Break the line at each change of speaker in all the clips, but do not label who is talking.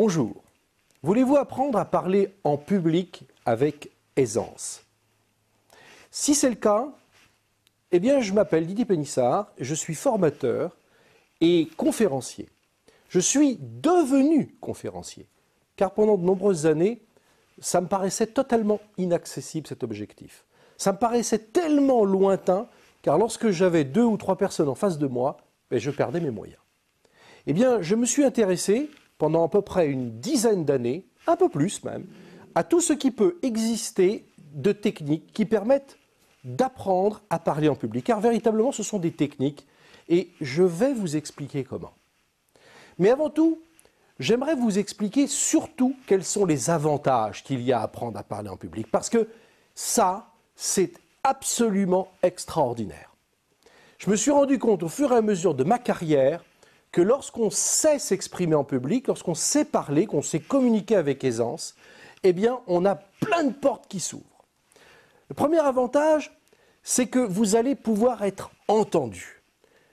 Bonjour. Voulez-vous apprendre à parler en public avec aisance? Si c'est le cas, eh bien je m'appelle Didier Pénissard, je suis formateur et conférencier. Je suis devenu conférencier, car pendant de nombreuses années, ça me paraissait totalement inaccessible cet objectif. Ça me paraissait tellement lointain, car lorsque j'avais 2 ou 3 personnes en face de moi, je perdais mes moyens. Eh bien, je me suis intéressé pendant à peu près une dizaine d'années, un peu plus même, à tout ce qui peut exister de techniques qui permettent d'apprendre à parler en public. Car véritablement, ce sont des techniques et je vais vous expliquer comment. Mais avant tout, j'aimerais vous expliquer surtout quels sont les avantages qu'il y a à apprendre à parler en public. Parce que ça, c'est absolument extraordinaire. Je me suis rendu compte au fur et à mesure de ma carrière que lorsqu'on sait s'exprimer en public, lorsqu'on sait parler, qu'on sait communiquer avec aisance, eh bien, on a plein de portes qui s'ouvrent. Le premier avantage, c'est que vous allez pouvoir être entendu.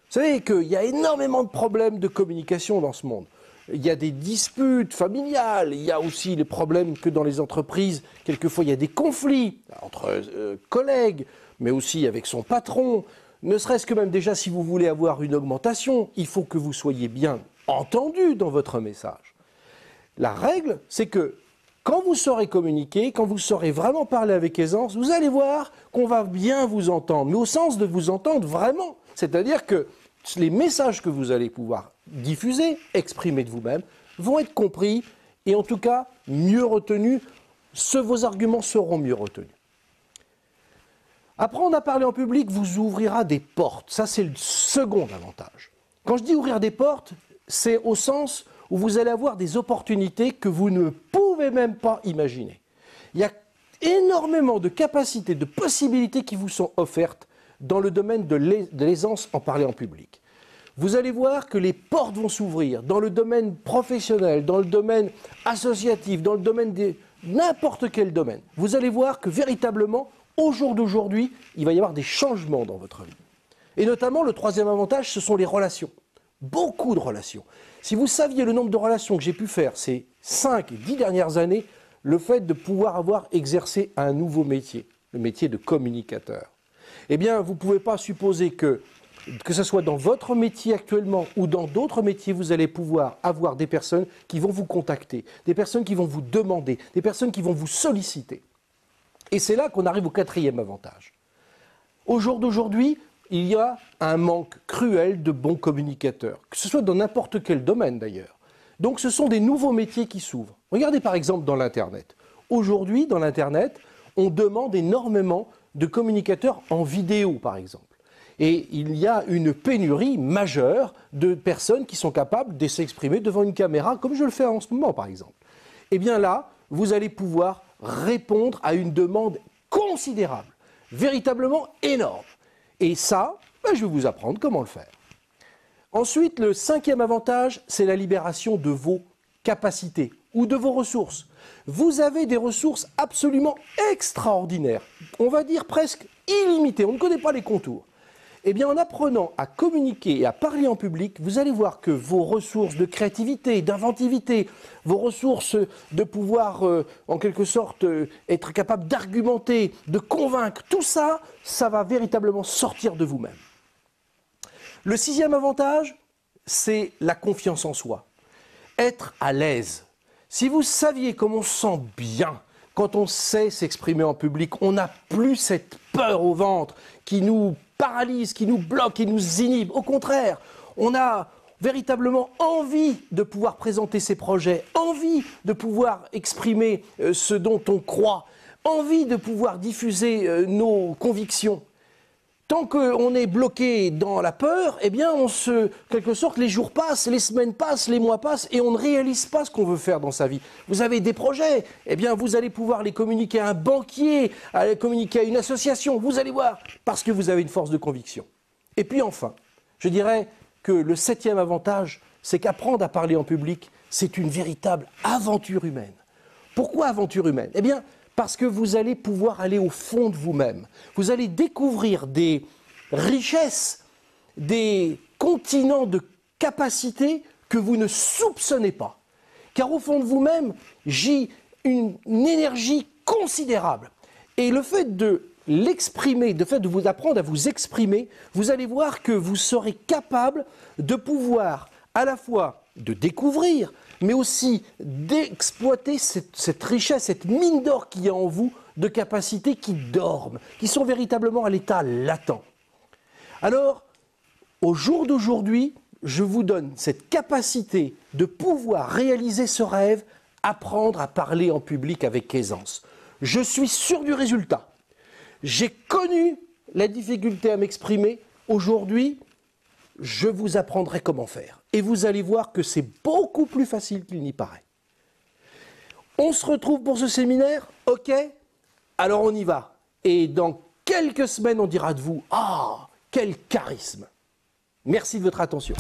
Vous savez qu'il y a énormément de problèmes de communication dans ce monde. Il y a des disputes familiales, il y a aussi les problèmes que dans les entreprises, quelquefois il y a des conflits entre collègues, mais aussi avec son patron. Ne serait-ce que même déjà si vous voulez avoir une augmentation, il faut que vous soyez bien entendu dans votre message. La règle, c'est que quand vous saurez communiquer, quand vous saurez vraiment parler avec aisance, vous allez voir qu'on va bien vous entendre, mais au sens de vous entendre vraiment. C'est-à-dire que les messages que vous allez pouvoir diffuser, exprimer de vous-même, vont être compris et en tout cas mieux retenus. Vos arguments seront mieux retenus. Apprendre à parler en public vous ouvrira des portes. Ça, c'est le second avantage. Quand je dis ouvrir des portes, c'est au sens où vous allez avoir des opportunités que vous ne pouvez même pas imaginer. Il y a énormément de capacités, de possibilités qui vous sont offertes dans le domaine de l'aisance en parler en public. Vous allez voir que les portes vont s'ouvrir dans le domaine professionnel, dans le domaine associatif, dans le domaine de n'importe quel domaine. Vous allez voir que véritablement, au jour d'aujourd'hui, il va y avoir des changements dans votre vie. Et notamment, le troisième avantage, ce sont les relations. Beaucoup de relations. Si vous saviez le nombre de relations que j'ai pu faire ces 5 et 10 dernières années, le fait de pouvoir avoir exercé un nouveau métier, le métier de communicateur, eh bien, vous ne pouvez pas supposer que ce soit dans votre métier actuellement ou dans d'autres métiers, vous allez pouvoir avoir des personnes qui vont vous contacter, des personnes qui vont vous demander, des personnes qui vont vous solliciter. Et c'est là qu'on arrive au quatrième avantage. Au jour d'aujourd'hui, il y a un manque cruel de bons communicateurs, que ce soit dans n'importe quel domaine d'ailleurs. Donc ce sont des nouveaux métiers qui s'ouvrent. Regardez par exemple dans l'Internet. Aujourd'hui, dans l'Internet, on demande énormément de communicateurs en vidéo par exemple. Et il y a une pénurie majeure de personnes qui sont capables de s'exprimer devant une caméra, comme je le fais en ce moment par exemple. Et bien là, vous allez pouvoir répondre à une demande considérable, véritablement énorme. Et ça, je vais vous apprendre comment le faire. Ensuite, le cinquième avantage, c'est la libération de vos capacités ou de vos ressources. Vous avez des ressources absolument extraordinaires, on va dire presque illimitées, on ne connaît pas les contours. Eh bien, en apprenant à communiquer et à parler en public, vous allez voir que vos ressources de créativité, d'inventivité, vos ressources de pouvoir, en quelque sorte, être capable d'argumenter, de convaincre, tout ça, ça va véritablement sortir de vous-même. Le sixième avantage, c'est la confiance en soi. Être à l'aise. Si vous saviez comme on se sent bien quand on sait s'exprimer en public, on n'a plus cette peur au ventre qui nous paralyse, qui nous bloque, qui nous inhibe. Au contraire, on a véritablement envie de pouvoir présenter ses projets, envie de pouvoir exprimer ce dont on croit, envie de pouvoir diffuser nos convictions. Tant qu'on est bloqué dans la peur, eh bien, quelque sorte, les jours passent, les semaines passent, les mois passent et on ne réalise pas ce qu'on veut faire dans sa vie. Vous avez des projets, eh bien, vous allez pouvoir les communiquer à un banquier, les communiquer à une association, vous allez voir, parce que vous avez une force de conviction. Et puis enfin, je dirais que le septième avantage, c'est qu'apprendre à parler en public, c'est une véritable aventure humaine. Pourquoi aventure humaine? Eh bien, parce que vous allez pouvoir aller au fond de vous-même. Vous allez découvrir des richesses, des continents de capacités que vous ne soupçonnez pas. car au fond de vous-même gît une énergie considérable. Et le fait de l'exprimer, le fait de vous apprendre à vous exprimer, vous allez voir que vous serez capable de pouvoir à la fois de découvrir, mais aussi d'exploiter cette richesse, cette mine d'or qu'il y a en vous, de capacités qui dorment, qui sont véritablement à l'état latent. Alors, au jour d'aujourd'hui, je vous donne cette capacité de pouvoir réaliser ce rêve, apprendre à parler en public avec aisance. Je suis sûr du résultat. J'ai connu la difficulté à m'exprimer. Aujourd'hui, je vous apprendrai comment faire. Et vous allez voir que c'est beaucoup plus facile qu'il n'y paraît. On se retrouve pour ce séminaire, ok? Alors on y va. Et dans quelques semaines, on dira de vous, ah, quel charisme! Merci de votre attention.